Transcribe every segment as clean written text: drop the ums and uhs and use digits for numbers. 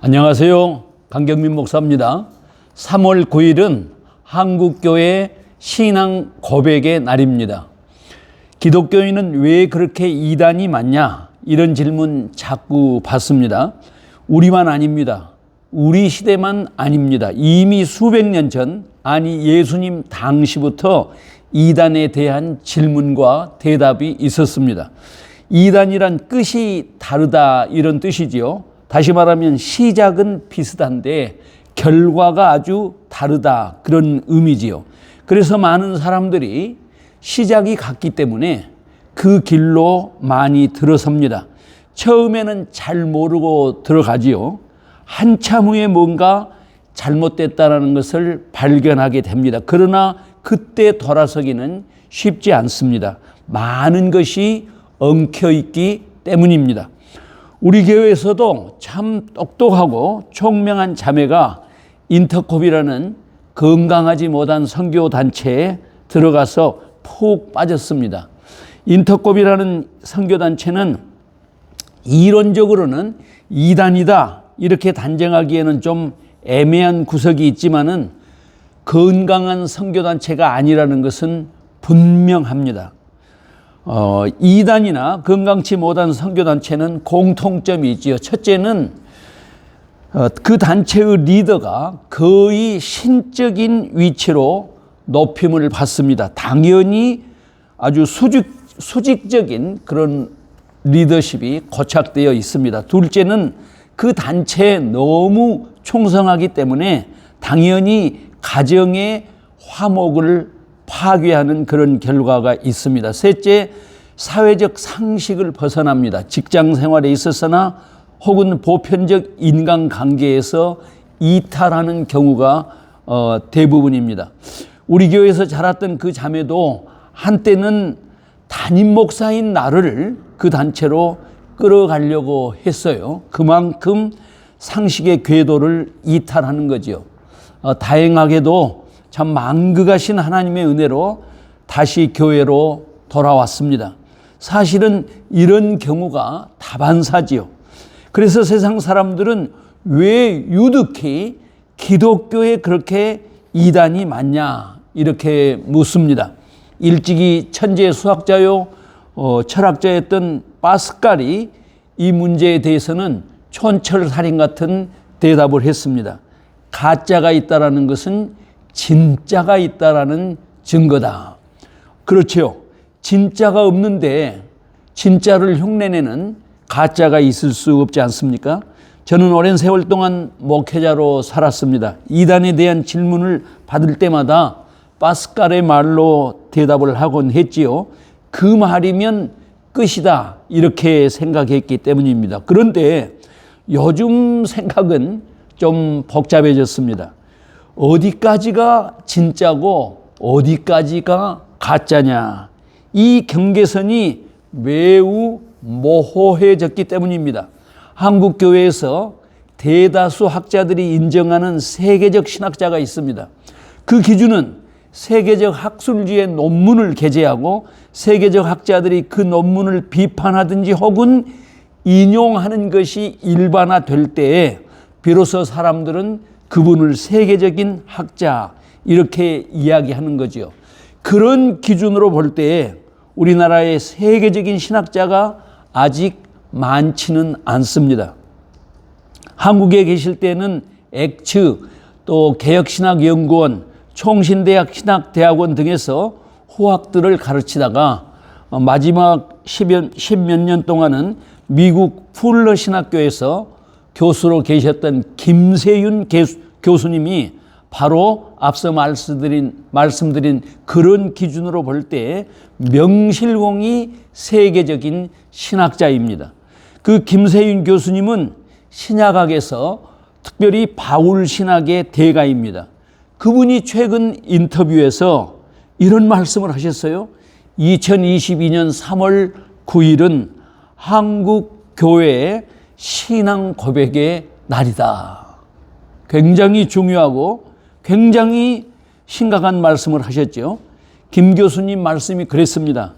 안녕하세요. 강경민 목사입니다. 3월 9일은 한국교회 신앙 고백의 날입니다. 기독교인은 왜 그렇게 이단이 많냐? 이런 질문 자꾸 받습니다. 우리만 아닙니다. 우리 시대만 아닙니다. 이미 수백 년 전, 아니 예수님 당시부터 이단에 대한 질문과 대답이 있었습니다. 이단이란 끝이 다르다 이런 뜻이지요. 다시 말하면 시작은 비슷한데 결과가 아주 다르다 그런 의미지요. 그래서 많은 사람들이 시작이 같기 때문에 그 길로 많이 들어섭니다. 처음에는 잘 모르고 들어가지요. 한참 후에 뭔가 잘못됐다는 것을 발견하게 됩니다. 그러나 그때 돌아서기는 쉽지 않습니다. 많은 것이 엉켜있기 때문입니다. 우리 교회에서도 참 똑똑하고 총명한 자매가 인터콥이라는 건강하지 못한 선교단체에 들어가서 푹 빠졌습니다. 인터콥이라는 선교단체는 이론적으로는 이단이다 이렇게 단정하기에는 좀 애매한 구석이 있지만은 건강한 선교단체가 아니라는 것은 분명합니다. 이단이나 건강치 못한 선교단체는 공통점이 있지요. 첫째는 그 단체의 리더가 거의 신적인 위치로 높임을 받습니다. 당연히 아주 수직적인 그런 리더십이 고착되어 있습니다. 둘째는 그 단체에 너무 충성하기 때문에 당연히 가정의 화목을 파괴하는 그런 결과가 있습니다. 셋째, 사회적 상식을 벗어납니다. 직장 생활에 있어서나 혹은 보편적 인간관계에서 이탈하는 경우가 대부분입니다. 우리 교회에서 자랐던 그 자매도 한때는 담임 목사인 나를 그 단체로 끌어가려고 했어요. 그만큼 상식의 궤도를 이탈하는 거죠. 다행하게도 참 망극하신 하나님의 은혜로 다시 교회로 돌아왔습니다. 사실은 이런 경우가 다반사지요. 그래서 세상 사람들은 왜 유독히 기독교에 그렇게 이단이 많냐 이렇게 묻습니다. 일찍이 천재 수학자요 철학자였던 파스칼이 이 문제에 대해서는 촌철살인 같은 대답을 했습니다. 가짜가 있다라는 것은 진짜가 있다라는 증거다. 그렇죠. 진짜가 없는데 진짜를 흉내내는 가짜가 있을 수 없지 않습니까? 저는 오랜 세월 동안 목회자로 살았습니다. 이단에 대한 질문을 받을 때마다 파스칼의 말로 대답을 하곤 했지요. 그 말이면 끝이다 이렇게 생각했기 때문입니다. 그런데 요즘 생각은 좀 복잡해졌습니다. 어디까지가 진짜고 어디까지가 가짜냐 이 경계선이 매우 모호해졌기 때문입니다. 한국 교회에서 대다수 학자들이 인정하는 세계적 신학자가 있습니다. 그 기준은 세계적 학술지의 논문을 게재하고 세계적 학자들이 그 논문을 비판하든지 혹은 인용하는 것이 일반화될 때에 비로소 사람들은 그분을 세계적인 학자 이렇게 이야기하는 거죠. 그런 기준으로 볼 때에 우리나라의 세계적인 신학자가 아직 많지는 않습니다. 한국에 계실 때는 엑츠 또 개혁신학연구원 총신대학 신학대학원 등에서 후학들을 가르치다가 마지막 10몇 년 동안은 미국 풀러 신학교에서 교수로 계셨던 김세윤 교수님이 바로 앞서 말씀드린 그런 기준으로 볼 때 명실공히 세계적인 신학자입니다. 그 김세윤 교수님은 신약학에서 특별히 바울 신학의 대가입니다. 그분이 최근 인터뷰에서 이런 말씀을 하셨어요. 2022년 3월 9일은 한국 교회의 신앙 고백의 날이다. 굉장히 중요하고 굉장히 심각한 말씀을 하셨죠. 김 교수님 말씀이 그랬습니다.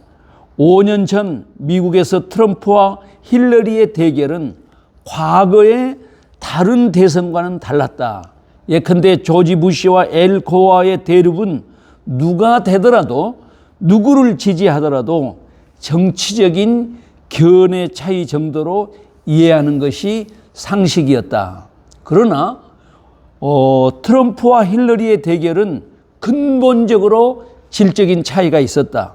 5년 전 미국에서 트럼프와 힐러리의 대결은 과거에 다른 대선과는 달랐다. 예컨대 조지 부시와 엘 고어의 대립은 누가 되더라도 누구를 지지하더라도 정치적인 견해 차이 정도로 이해하는 것이 상식이었다. 그러나 트럼프와 힐러리의 대결은 근본적으로 질적인 차이가 있었다.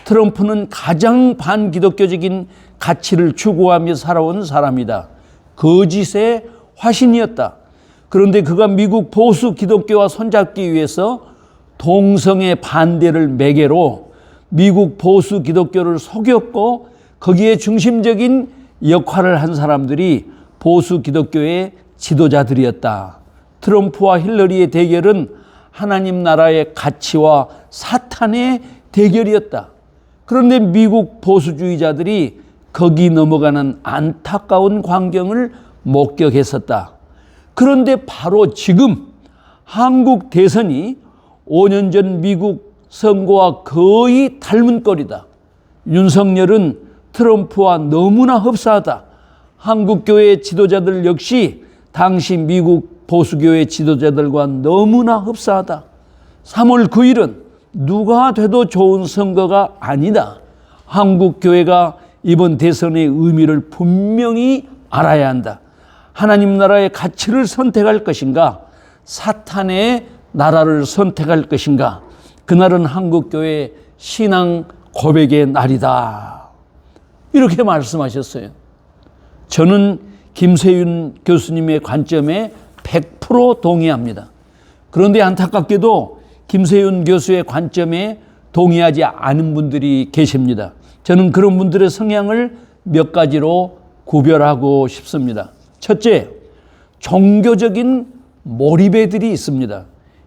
트럼프는 가장 반기독교적인 가치를 추구하며 살아온 사람이다. 거짓의 화신이었다. 그런데 그가 미국 보수 기독교와 손잡기 위해서 동성애 반대를 매개로 미국 보수 기독교를 속였고 거기에 중심적인 역할을 한 사람들이 보수 기독교의 지도자들이었다. 트럼프와 힐러리의 대결은 하나님 나라의 가치와 사탄의 대결이었다. 그런데 미국 보수주의자들이 거기 넘어가는 안타까운 광경을 목격했었다. 그런데 바로 지금 한국 대선이 5년 전 미국 선거와 거의 닮은 꼴이다. 윤석열은 트럼프와 너무나 흡사하다. 한국교회 지도자들 역시 당시 미국 보수교회 지도자들과 너무나 흡사하다. 3월 9일은 누가 돼도 좋은 선거가 아니다. 한국교회가 이번 대선의 의미를 분명히 알아야 한다. 하나님 나라의 가치를 선택할 것인가? 사탄의 나라를 선택할 것인가? 그날은 한국교회 신앙 고백의 날이다. 이렇게 말씀하셨어요. 저는 김세윤 교수님의 관점에 100% 동의합니다. 그런데 안타깝게도 김세윤 교수의 관점에 동의하지 않은 분들이 계십니다. 저는 그런 분들의 성향을 몇 가지로 구별하고 싶습니다. 첫째, 종교적인 몰입애들이 있습니다.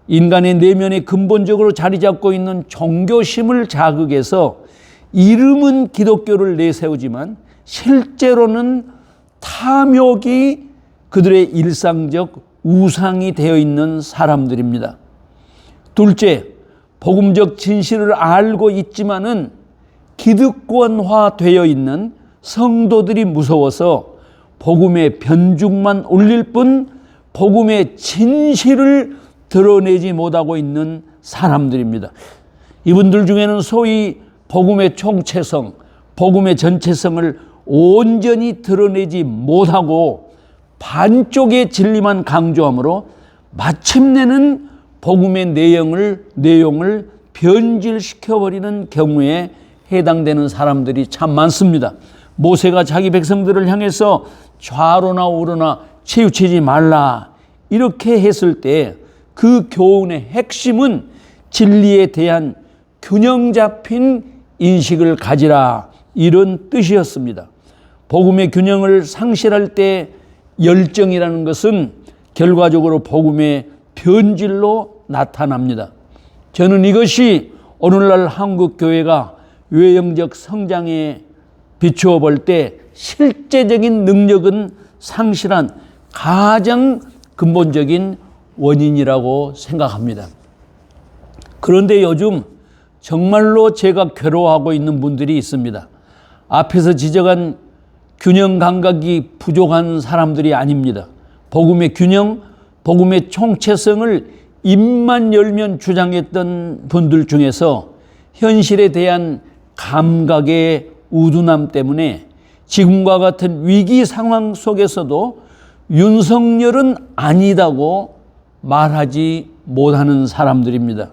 인간의 내면에 근본적으로 자리 잡고 있는 종교심을 자극해서 이름은 기독교를 내세우지만 실제로는 탐욕이 그들의 일상적 우상이 되어 있는 사람들입니다. 둘째, 복음적 진실을 알고 있지만은 기득권화되어 있는 성도들이 무서워서 복음의 변죽만 올릴 뿐 복음의 진실을 드러내지 못하고 있는 사람들입니다. 이분들 중에는 소위 복음의 총체성, 복음의 전체성을 온전히 드러내지 못하고 반쪽의 진리만 강조하므로 마침내는 복음의 내용을 변질시켜버리는 경우에 해당되는 사람들이 참 많습니다. 모세가 자기 백성들을 향해서 좌로나 우로나 치우치지 말라 이렇게 했을 때 그 교훈의 핵심은 진리에 대한 균형 잡힌 인식을 가지라 이런 뜻이었습니다. 복음의 균형을 상실할 때 열정이라는 것은 결과적으로 복음의 변질로 나타납니다. 저는 이것이 오늘날 한국교회가 외형적 성장에 비추어 볼 때 실제적인 능력은 상실한 가장 근본적인 원인이라고 생각합니다. 그런데 요즘 정말로 제가 괴로워하고 있는 분들이 있습니다. 앞에서 지적한 균형 감각이 부족한 사람들이 아닙니다. 복음의 균형, 복음의 총체성을 입만 열면 주장했던 분들 중에서 현실에 대한 감각의 우둔함 때문에 지금과 같은 위기 상황 속에서도 윤석열은 아니다고 말하지 못하는 사람들입니다.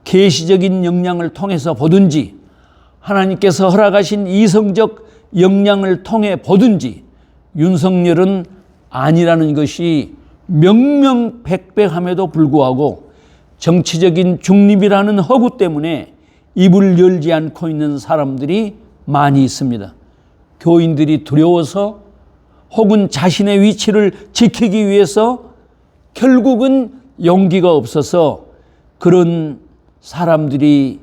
계시적인 역량을 통해서 보든지 하나님께서 허락하신 이성적 역량을 통해 보든지 윤석열은 아니라는 것이 명명백백함에도 불구하고 정치적인 중립이라는 허구 때문에 입을 열지 않고 있는 사람들이 많이 있습니다. 교인들이 두려워서 혹은 자신의 위치를 지키기 위해서 결국은 용기가 없어서 그런 사람들이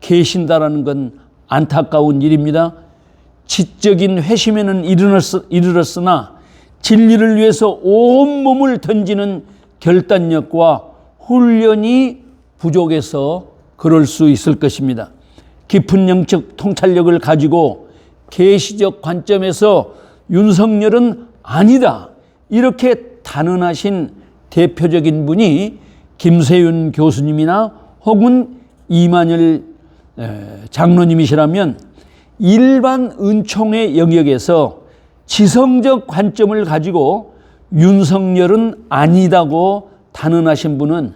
계신다라는 건 안타까운 일입니다. 지적인 회심에는 이르렀으나 진리를 위해서 온몸을 던지는 결단력과 훈련이 부족해서 그럴 수 있을 것입니다. 깊은 영적 통찰력을 가지고 계시적 관점에서 윤석열은 아니다 이렇게 단언하신 대표적인 분이 김세윤 교수님이나 혹은 이만열 장로님이시라면 일반 은총의 영역에서 지성적 관점을 가지고 윤석열은 아니다고 단언하신 분은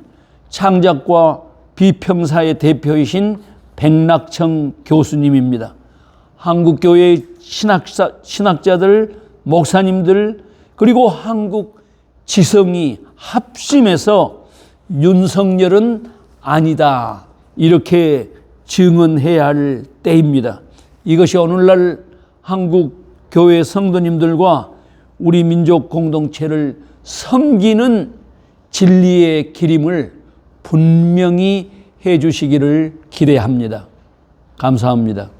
창작과 비평사의 대표이신 백낙청 교수님입니다. 한국교회의 신학자들, 목사님들, 그리고 한국 지성이 합심해서 윤석열은 아니다, 이렇게 증언해야 할 때입니다. 이것이 오늘날 한국 교회 성도님들과 우리 민족 공동체를 섬기는 진리의 기림을 분명히 해 주시기를 기대합니다. 감사합니다.